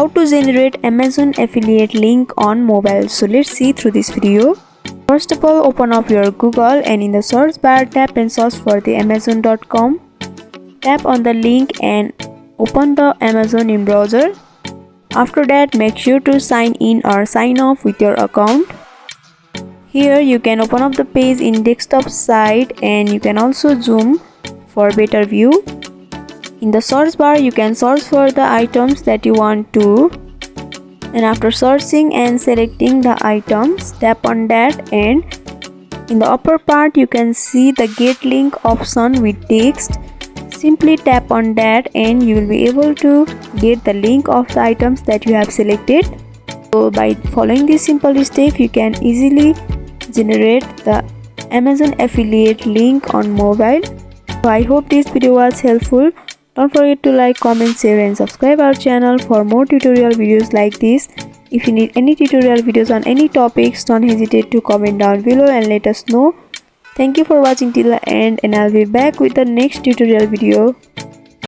How to generate Amazon affiliate link on mobile. So let's see through this video. First of all, open up your Google and in the search bar tap and search for the amazon.com. Tap on the link and open the Amazon in browser. After that, make sure to sign in or sign off with your account. Here you can open up the page in desktop side and you can also zoom for better view. In the search bar you can search for the items that you want to, and after searching and selecting the items, tap on that, and in the upper part you can see the get link option with text. Simply tap on that and you will be able to get the link of the items that you have selected. So by following this simple step, you can easily generate the Amazon affiliate link on mobile. So I hope this video was helpful. Don't forget to like, comment, share and subscribe our channel for more tutorial videos like this. If you need any tutorial videos on any topics, don't hesitate to comment down below and let us know. Thank you for watching till the end, and I'll be back with the next tutorial video.